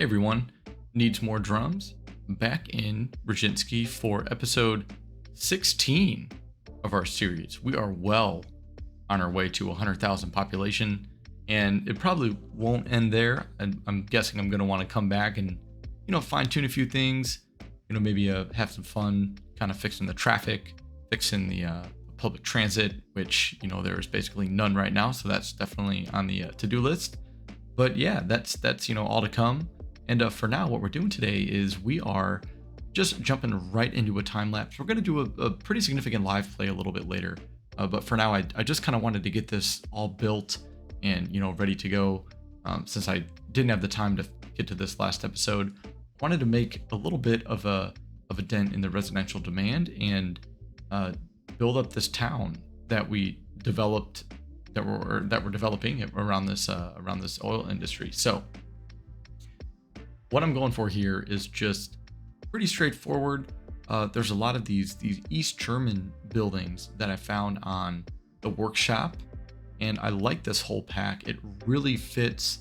Hey everyone, needs more drums? Back in Rusinskiy for episode 16 of our series. We are well on our way to 100,000 population, and it probably won't end there. I'm guessing I'm going to want to come back and, fine tune a few things, maybe have some fun kind of fixing the traffic, fixing the public transit, which, there is basically none right now. So that's definitely on the to-do list. But yeah, that's all to come. And for now, what we're doing today is we are just jumping right into a time lapse. We're going to do a pretty significant live play a little bit later. But for now, I just kind of wanted to get this all built and, ready to go. Since I didn't have the time to get to this last episode, wanted to make a little bit of a dent in the residential demand and build up this town that we developed, that we're developing around this oil industry. So what I'm going for here is just pretty straightforward. There's a lot of these East German buildings that I found on the workshop, and I like this whole pack. It really fits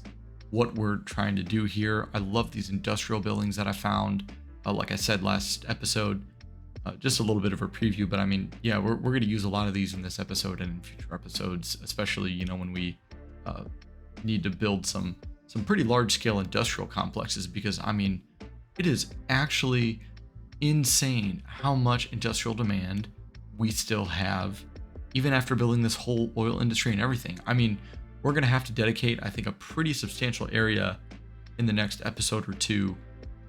what we're trying to do here. I love these industrial buildings that I found. Like I said last episode, just a little bit of a preview, but I mean, yeah, we're going to use a lot of these in this episode and in future episodes, especially, when we need to build some pretty large scale industrial complexes, because I mean, it is actually insane how much industrial demand we still have, even after building this whole oil industry and everything. I mean, we're going to have to dedicate, I think, a pretty substantial area in the next episode or two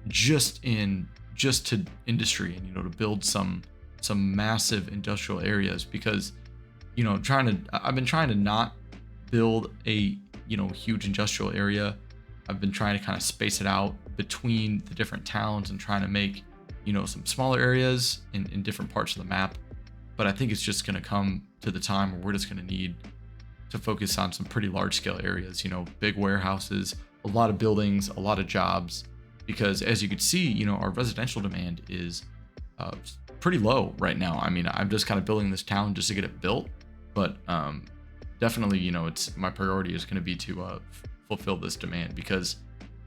just to industry and, to build some massive industrial areas, because, I've been trying to not build a, huge industrial area. I've been trying to kind of space it out between the different towns and trying to make, some smaller areas in different parts of the map. But I think it's just going to come to the time where we're just going to need to focus on some pretty large scale areas, big warehouses, a lot of buildings, a lot of jobs, because as you can see, our residential demand is pretty low right now. I mean, I'm just kind of building this town just to get it built, but definitely, it's my priority is going to be to fulfill this demand, because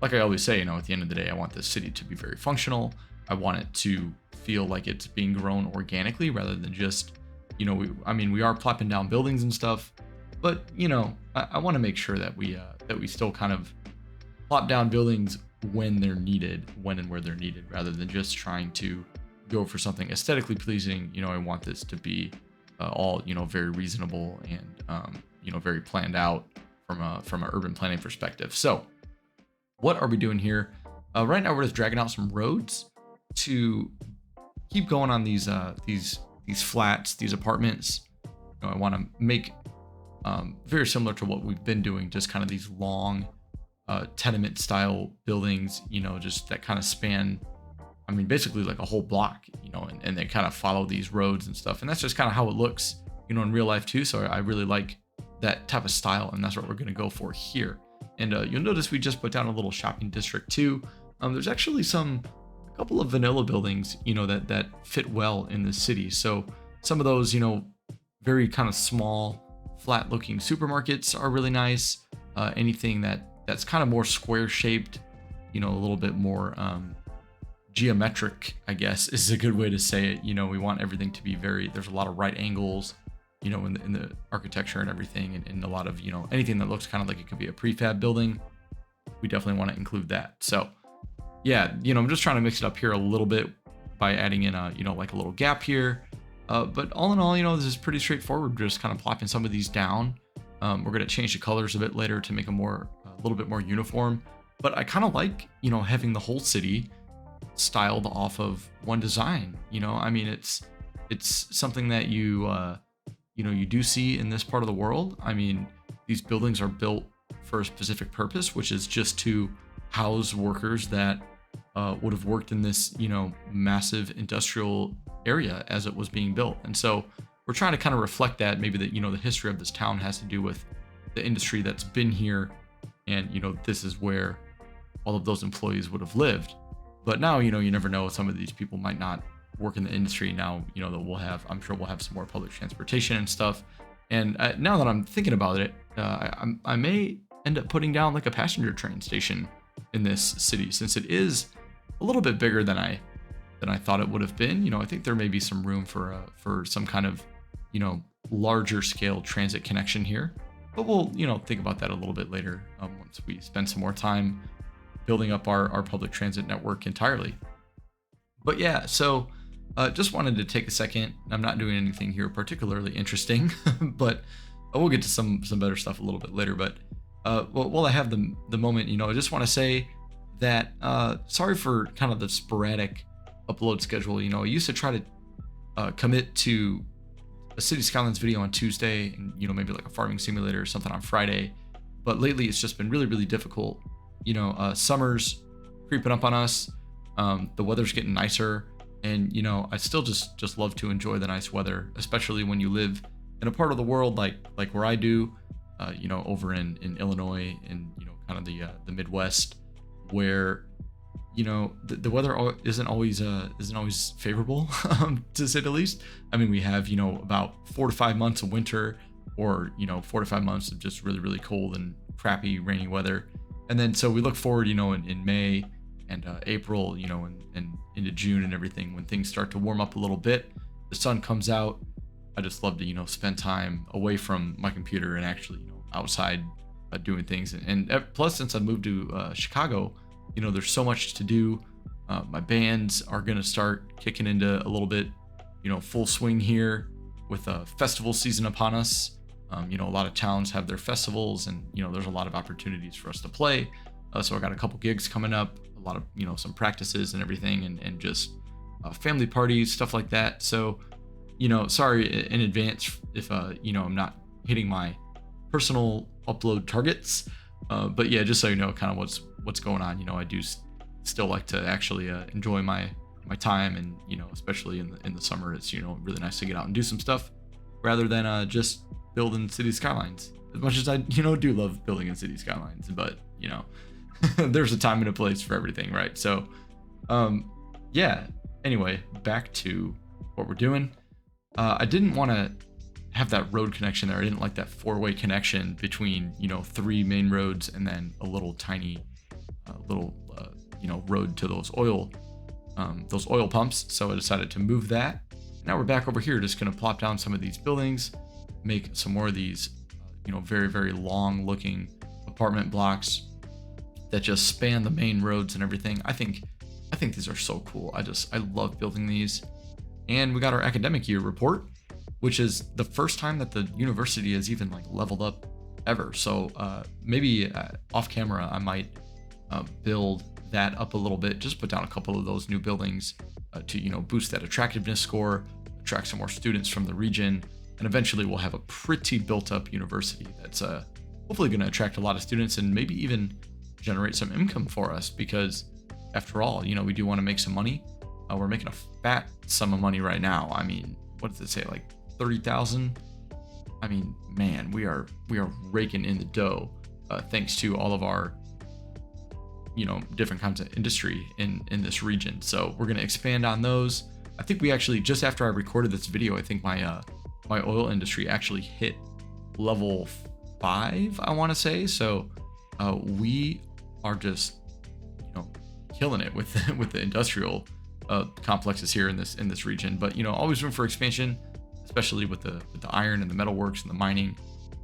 like I always say, at the end of the day, I want this city to be very functional. I want it to feel like it's being grown organically rather than just, we are plopping down buildings and stuff, but I want to make sure that we still kind of plop down buildings when they're needed, when and where they're needed, rather than just trying to go for something aesthetically pleasing. I want this to be all, very reasonable and, very planned out from an urban planning perspective. So what are we doing here? Right now, we're just dragging out some roads to keep going on these flats, these apartments. I want to make very similar to what we've been doing, just kind of these long tenement style buildings, just that kind of span, basically like a whole block, and they kind of follow these roads and stuff. And that's just kind of how it looks, in real life too. So I really like that type of style, and that's what we're going to go for here. And you'll notice we just put down a little shopping district too. There's actually a couple of vanilla buildings, that fit well in the city. So some of those, very kind of small, flat looking supermarkets are really nice. Anything that's kind of more square shaped, a little bit more geometric, I guess is a good way to say it. We want everything to be there's a lot of right angles, in the architecture and everything, and a lot of, anything that looks kind of like it could be a prefab building. We definitely want to include that. So yeah, I'm just trying to mix it up here a little bit by adding in like a little gap here. But all in all, this is pretty straightforward. We're just kind of plopping some of these down. We're going to change the colors a bit later to make them a little bit more uniform. But I kind of like, having the whole city styled off of one design. It's something that you do see in this part of the world. These buildings are built for a specific purpose, which is just to house workers that would have worked in this, massive industrial area as it was being built. And so we're trying to kind of reflect that, maybe that, the history of this town has to do with the industry that's been here. And, this is where all of those employees would have lived. But now, you never know. Some of these people might not work in the industry now, that I'm sure we'll have some more public transportation and stuff. And now that I'm thinking about it, I may end up putting down like a passenger train station in this city, since it is a little bit bigger than I thought it would have been. I think there may be some room for some kind of, larger scale transit connection here, but we'll, think about that a little bit later once we spend some more time building up our public transit network entirely. But yeah, so just wanted to take a second. I'm not doing anything here particularly interesting, but we'll get to some better stuff a little bit later. But while I have the moment, I just want to say that sorry for kind of the sporadic upload schedule. I used to try to commit to a City Skylines video on Tuesday, and maybe like a farming simulator or something on Friday. But lately it's just been really, really difficult. Summer's creeping up on us. The weather's getting nicer, and I still just love to enjoy the nice weather, especially when you live in a part of the world like where I do, over in Illinois and kind of the Midwest, where the weather isn't always favorable, to say the least. I mean, we have about 4 to 5 months of winter, or 4 to 5 months of just really, really cold and crappy rainy weather, and then so we look forward in May and April, and into June and everything, when things start to warm up a little bit, the sun comes out. I just love to spend time away from my computer and actually outside doing things, and plus, since I moved to Chicago, there's so much to do. My bands are gonna start kicking into a little bit full swing here with a festival season upon us. A lot of towns have their festivals, and there's a lot of opportunities for us to play. So I got a couple gigs coming up, a lot of some practices and everything, and just family parties, stuff like that. So sorry in advance if I'm not hitting my personal upload targets, but yeah, just so you know kind of what's going on. I do still like to actually enjoy my time, and especially in the summer, it's really nice to get out and do some stuff rather than just building City Skylines. As much as I do love building in City Skylines, but there's a time and a place for everything, right? So yeah, anyway, back to what we're doing. I didn't want to have that road connection there. I didn't like that 4-way connection between 3 main roads and then a little tiny road to those oil pumps. So I decided to move that. Now we're back over here, just gonna plop down some of these buildings, make some more of these very, very long looking apartment blocks that just span the main roads and everything. I think these are so cool. I love building these. And we got our academic year report, which is the first time that the university has even leveled up ever. So maybe off camera I might build that up a little bit, just put down a couple of those new buildings to boost that attractiveness score, attract some more students from the region, and eventually we'll have a pretty built up university that's hopefully going to attract a lot of students and maybe even generate some income for us, because after all, we do want to make some money. We're making a fat sum of money right now. I mean, what does it say, 30,000? I mean, man, we are raking in the dough thanks to all of our different kinds of industry in this region. So we're going to expand on those. I think we actually, just after I recorded this video, I think my oil industry actually hit level 5, I want to say. So we are just killing it with the industrial complexes here in this region. But always room for expansion, especially with the iron and the metalworks and the mining.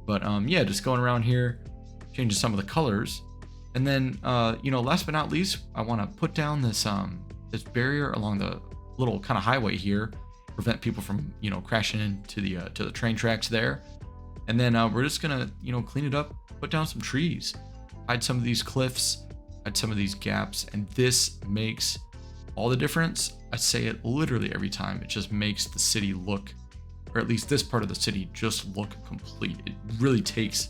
But yeah, just going around here, changing some of the colors. And then last but not least, I want to put down this barrier along the little kind of highway here, prevent people from crashing into the train tracks there. And then we're just gonna clean it up, put down some trees, hide some of these cliffs, hide some of these gaps, and this makes all the difference. I say it literally every time. It just makes the city look, or at least this part of the city, just look complete. It really takes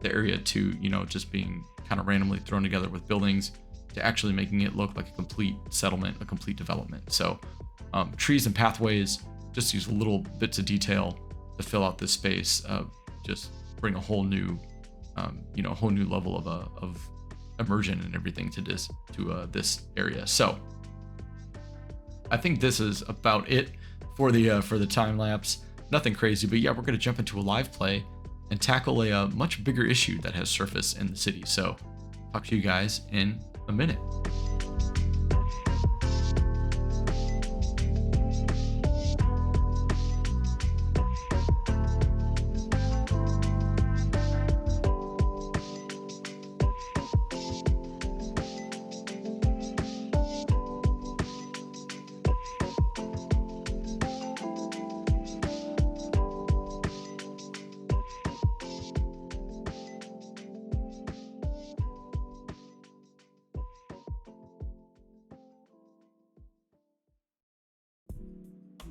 the area to just being kind of randomly thrown together with buildings to actually making it look like a complete settlement, a complete development. So trees and pathways, just these little bits of detail to fill out this space, just bring a whole new level of immersion and everything to this area. So I think this is about it for the time lapse. Nothing crazy, but yeah, we're gonna jump into a live play and tackle a much bigger issue that has surfaced in the city. So talk to you guys in a minute.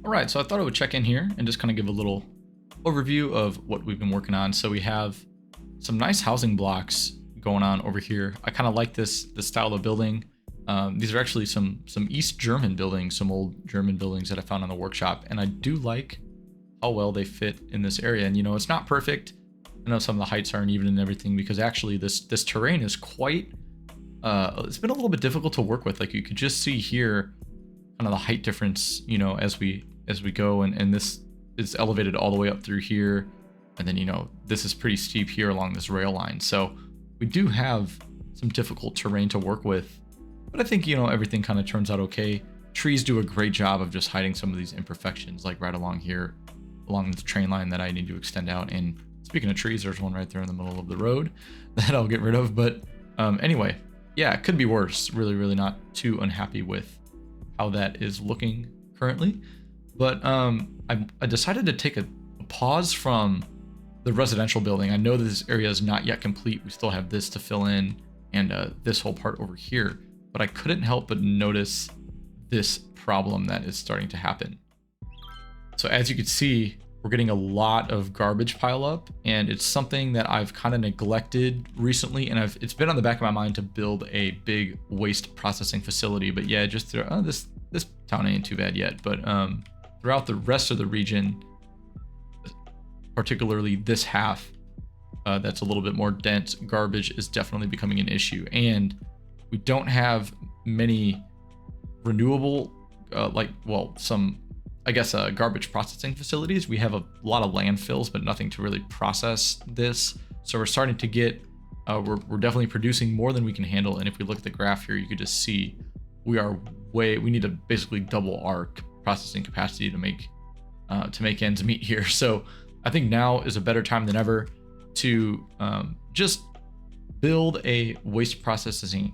All right, so I thought I would check in here and just kind of give a little overview of what we've been working on. So we have some nice housing blocks going on over here. I kind of like this style of building. These are actually some East German buildings, some old German buildings that I found on the workshop, and I do like how well they fit in this area. And you know, it's not perfect. I know some of the heights aren't even and everything, because actually this terrain is quite it's been a little bit difficult to work with. Like you could just see here kind of the height difference, you know, as we go, and this is elevated all the way up through here, and then, you know, this is pretty steep here along this rail line. So we do have some difficult terrain to work with, but I think, you know, everything kind of turns out okay. Trees do a great job of just hiding some of these imperfections, like right along here along the train line that I need to extend out. And speaking of trees, there's one right there in the middle of the road that I'll get rid of. But anyway, yeah, it could be worse. Really not too unhappy with how that is looking currently. But I decided to take a pause from the residential building. I know that this area is not yet complete. We still have this to fill in, and this whole part over here. But I couldn't help but notice this problem that is starting to happen. So as you can see, we're getting a lot of garbage pile up, and it's something that I've kind of neglected recently, and it's been on the back of my mind to build a big waste processing facility. But yeah, just this town ain't too bad yet. But throughout the rest of the region, particularly this half that's a little bit more dense, garbage is definitely becoming an issue. And we don't have many renewable, some, I guess, garbage processing facilities. We have a lot of landfills, but nothing to really process this. So we're starting to get, we're definitely producing more than we can handle. And if we look at the graph here, you could just see we need to basically double our processing capacity to make ends meet here. So I think now is a better time than ever to just build a waste processing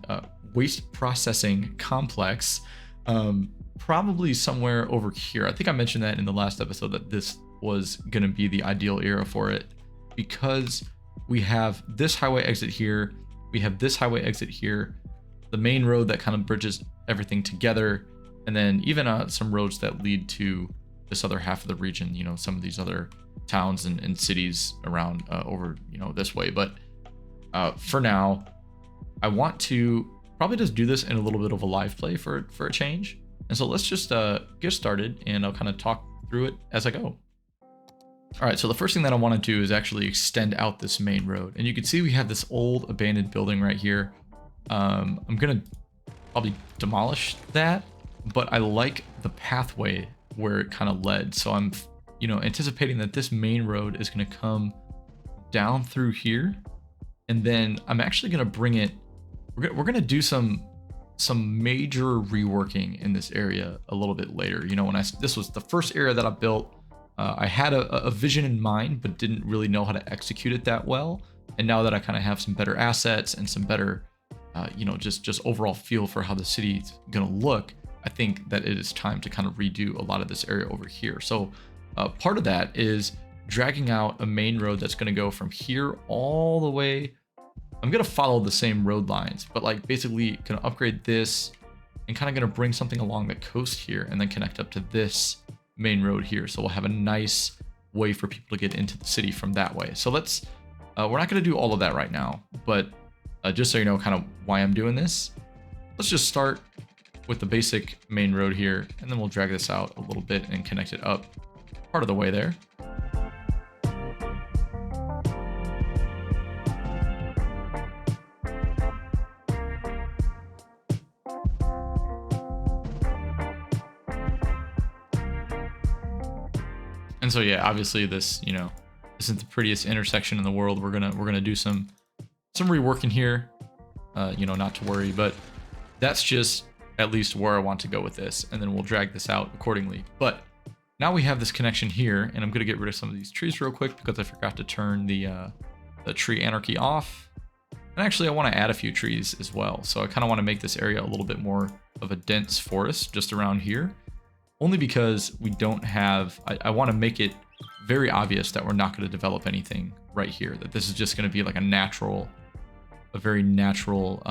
complex, probably somewhere over here. I think I mentioned that in the last episode that this was going to be the ideal area for it, because we have this highway exit here, we have this highway exit here, the main road that kind of bridges everything together, and then even some roads that lead to this other half of the region, you know, some of these other towns and cities around over, you know, this way. But for now, I want to probably just do this in a little bit of a live play for a change. And so let's just get started, and I'll kind of talk through it as I go. All right, so the first thing that I want to do is actually extend out this main road. And you can see we have this old abandoned building right here. I'm going to probably demolish that, but I like the pathway where it kind of led. So I'm, you know, anticipating that this main road is going to come down through here. And then I'm actually going to bring it, we're going to do some major reworking in this area a little bit later. You know, this was the first area that I built. I had a vision in mind, but didn't really know how to execute it that well. And now that I kind of have some better assets and some better, you know, just overall feel for how the city's going to look, I think that it is time to kind of redo a lot of this area over here. So part of that is dragging out a main road that's going to go from here all the way. I'm going to follow the same road lines, but like basically going to upgrade this and kind of going to bring something along the coast here and then connect up to this main road here. So we'll have a nice way for people to get into the city from that way. So let's, we're not going to do all of that right now, but just so you know kind of why I'm doing this, let's just start with the basic main road here, and then we'll drag this out a little bit and connect it up part of the way there. And so yeah, obviously this, you know, isn't the prettiest intersection in the world. We're gonna do some reworking here. not to worry. But that's just at least where I want to go with this, and then we'll drag this out accordingly. But now we have this connection here, and I'm going to get rid of some of these trees real quick because I forgot to turn the tree anarchy off. And actually, I want to add a few trees as well. So I kind of want to make this area a little bit more of a dense forest just around here, only because we don't have, I want to make it very obvious that we're not going to develop anything right here, that this is just going to be like a very natural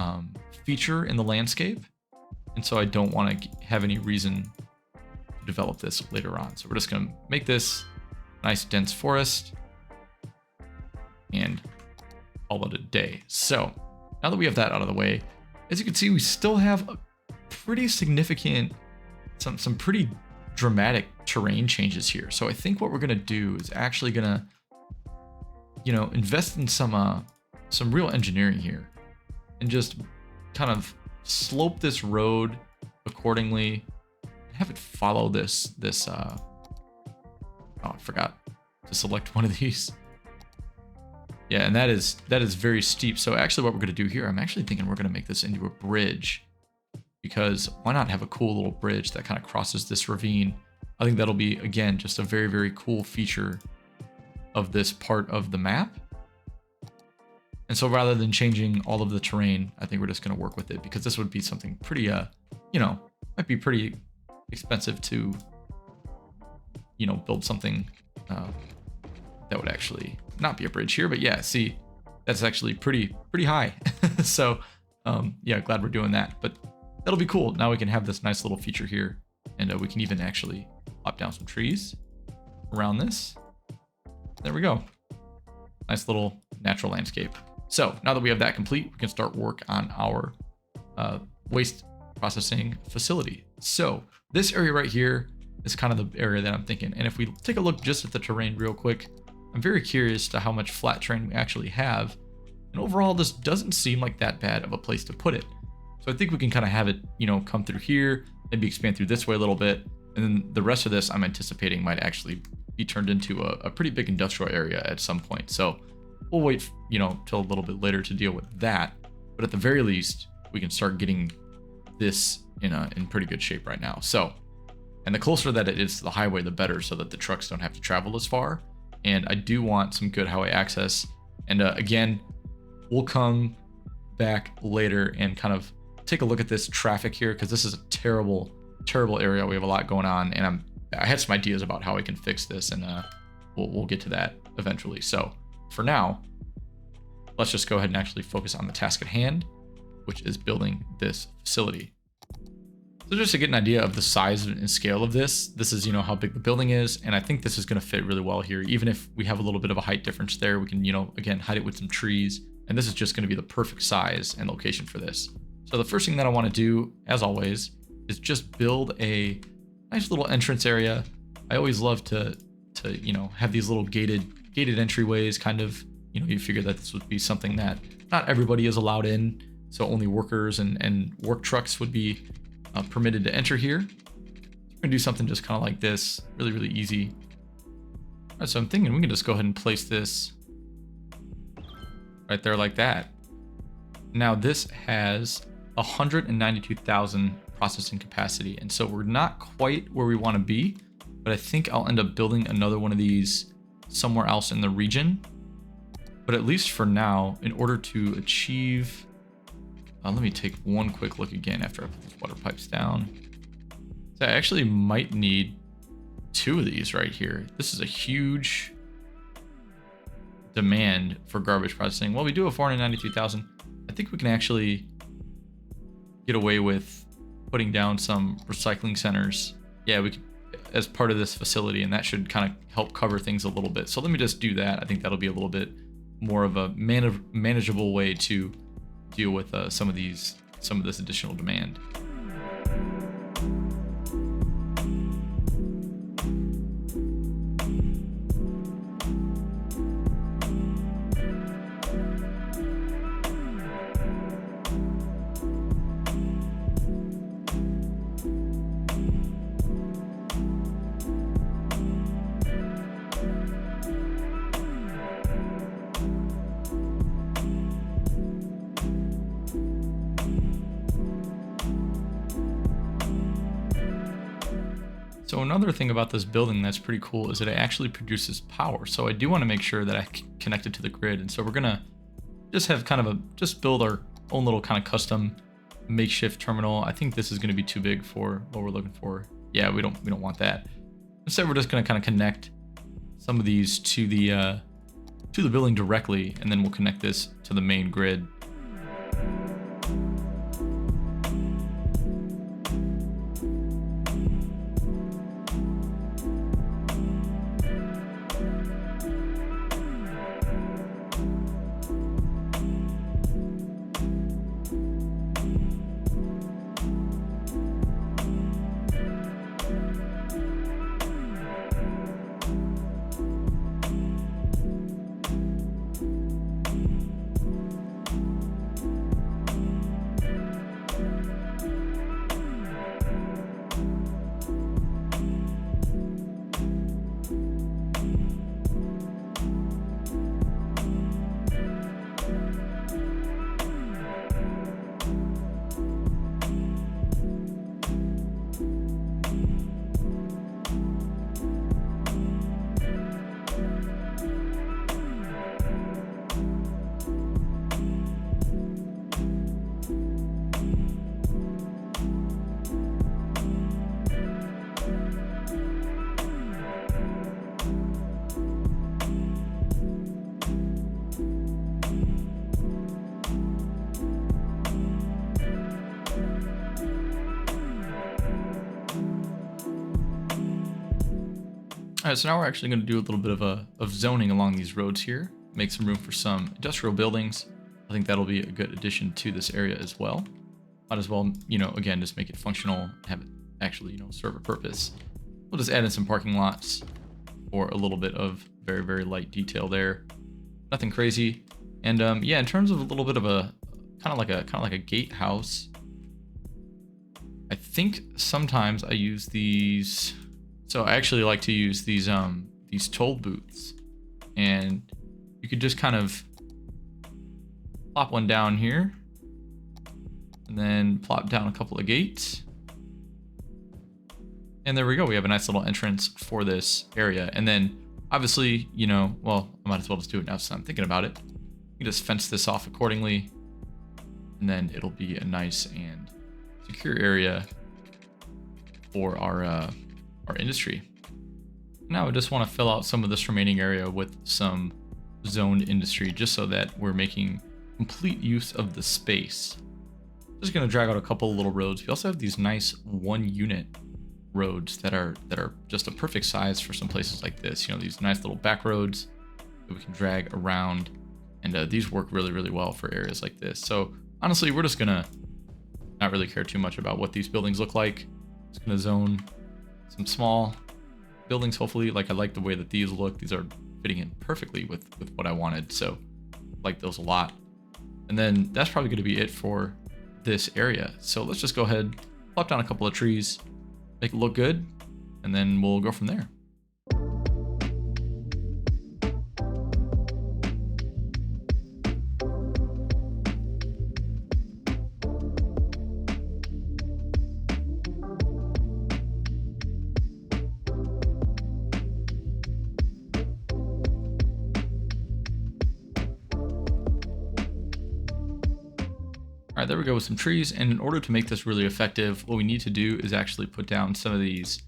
feature in the landscape. And so I don't want to have any reason to develop this later on. So we're just going to make this nice dense forest and call it a day. So now that we have that out of the way, as you can see, we still have a pretty significant, some pretty dramatic terrain changes here. So I think what we're going to do is actually going to, invest in some real engineering here and just kind of slope this road accordingly, have it follow this oh, I forgot to select one of these. Yeah, and that is very steep. So actually what we're going to do here, I'm actually thinking we're going to make this into a bridge, because why not have a cool little bridge that kind of crosses this ravine? I think that'll be, again, just a very, very cool feature of this part of the map. And so rather than changing all of the terrain, I think we're just going to work with it, because this would be something pretty, might be pretty expensive to, build something that would actually not be a bridge here. But yeah, see, that's actually pretty high. So yeah, glad we're doing that. But that'll be cool. Now we can have this nice little feature here, and we can even actually pop down some trees around this. There we go. Nice little natural landscape. So now that we have that complete, we can start work on our waste processing facility. So this area right here is kind of the area that I'm thinking. And if we take a look just at the terrain real quick, I'm very curious to how much flat terrain we actually have. And overall, this doesn't seem like that bad of a place to put it. So I think we can kind of have it, come through here, maybe expand through this way a little bit. And then the rest of this I'm anticipating might actually be turned into a pretty big industrial area at some point. So we'll wait, till a little bit later to deal with that. But at the very least, we can start getting this in pretty good shape right now. So, and the closer that it is to the highway, the better, so that the trucks don't have to travel as far. And I do want some good highway access. And again, we'll come back later and kind of take a look at this traffic here, because this is a terrible area. We have a lot going on, and I had some ideas about how I can fix this, and we'll get to that eventually. So for now, let's just go ahead and actually focus on the task at hand, which is building this facility. So just to get an idea of the size and scale of this is, how big the building is. And I think this is going to fit really well here. Even if we have a little bit of a height difference there, we can, again, hide it with some trees. And this is just going to be the perfect size and location for this. So the first thing that I want to do, as always, is just build a nice little entrance area. I always love to have these little gated entryways, kind of, you figure that this would be something that not everybody is allowed in. So only workers and work trucks would be permitted to enter here. We're gonna do something just kind of like this, really, really easy. All right, so I'm thinking we can just go ahead and place this right there like that. Now this has 192,000 processing capacity, and so we're not quite where we want to be, but I think I'll end up building another one of these somewhere else in the region. But at least for now, in order to achieve, let me take one quick look again after I put these water pipes down. So I actually might need 2 of these right here. This is a huge demand for garbage processing. Well, we do have 492,000. I think we can actually get away with putting down some recycling centers. Yeah, we can, as part of this facility, and that should kind of help cover things a little bit. So let me just do that. I think that'll be a little bit more of a manageable way to deal with some of this additional demand. So another thing about this building that's pretty cool is that it actually produces power. So I do want to make sure that I connect it to the grid. And so we're gonna just have kind of just build our own little kind of custom makeshift terminal. I think this is going to be too big for what we're looking for. Yeah, we don't want that. Instead, we're just going to kind of connect some of these to the building directly, and then we'll connect this to the main grid. All right, so now we're actually going to do a little bit of zoning along these roads here, make some room for some industrial buildings. I think that'll be a good addition to this area as well. Might as well, again, just make it functional, have it actually, serve a purpose. We'll just add in some parking lots for a little bit of very, very light detail there. Nothing crazy. And yeah, in terms of a little bit of a kind of like a gatehouse, I think sometimes I use these. So I actually like to use these toll booths, and you could just kind of plop one down here, and then plop down a couple of gates, and there we go. We have a nice little entrance for this area, and then obviously, well, I might as well just do it now since I'm thinking about it. You can just fence this off accordingly, and then it'll be a nice and secure area for our industry. Now I just want to fill out some of this remaining area with some zoned industry, just so that we're making complete use of the space. Just going to drag out a couple of little roads. We also have these nice 1-unit roads that are just a perfect size for some places like this. These nice little back roads that we can drag around, and these work really, really well for areas like this. So honestly, we're just gonna not really care too much about what these buildings look like. Just gonna zone some small buildings, hopefully. Like, I like the way that these look. These are fitting in perfectly with what I wanted, so I like those a lot. And then that's probably going to be it for this area. So let's just go ahead, plop down a couple of trees, make it look good, and then we'll go from there. All right, there we go with some trees. And in order to make this really effective, what we need to do is actually put down some of these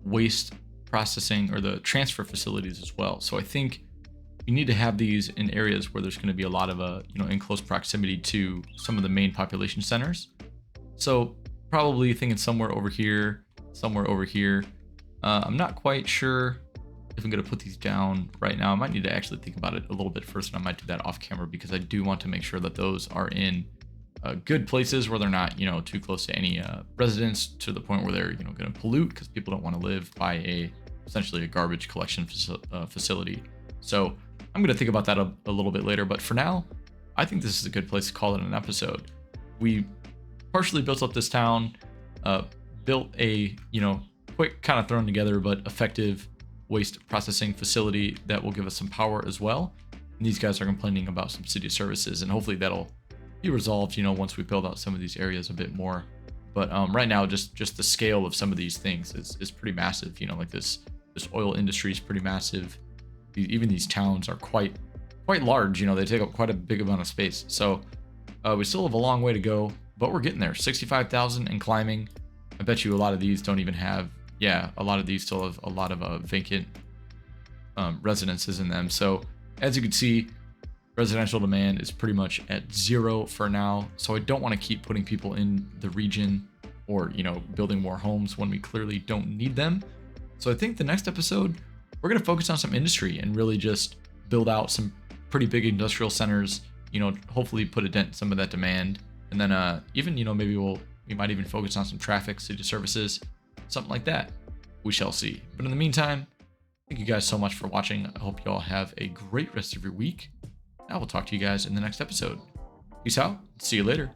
waste processing or the transfer facilities as well. So I think you need to have these in areas where there's going to be a lot of, in close proximity to some of the main population centers. So probably thinking somewhere over here, somewhere over here. I'm not quite sure if I'm going to put these down right now. I might need to actually think about it a little bit first, and I might do that off camera, because I do want to make sure that those are in good places where they're not, too close to any residents, to the point where they're, going to pollute, because people don't want to live by essentially a garbage collection facility. So I'm going to think about that a little bit later. But for now, I think this is a good place to call it an episode. We partially built up this town, built a, quick kind of thrown together but effective waste processing facility that will give us some power as well. And these guys are complaining about some city services, and hopefully that'll be resolved, once we build out some of these areas a bit more. But right now, just the scale of some of these things is pretty massive. You know, like this oil industry is pretty massive. Even these towns are quite large. You know, they take up quite a big amount of space. So we still have a long way to go, but we're getting there. 65,000 and climbing. I bet you a lot of these don't even have. Yeah, a lot of these still have a lot of vacant residences in them. So as you can see, residential demand is pretty much at 0 for now. So I don't want to keep putting people in the region or, you know, building more homes when we clearly don't need them. So I think the next episode, we're going to focus on some industry and really just build out some pretty big industrial centers, you know, hopefully put a dent in some of that demand. And then even, you know, maybe we might even focus on some traffic, city services, something like that. We shall see. But in the meantime, thank you guys so much for watching. I hope you all have a great rest of your week. I will talk to you guys in the next episode. Peace out. See you later.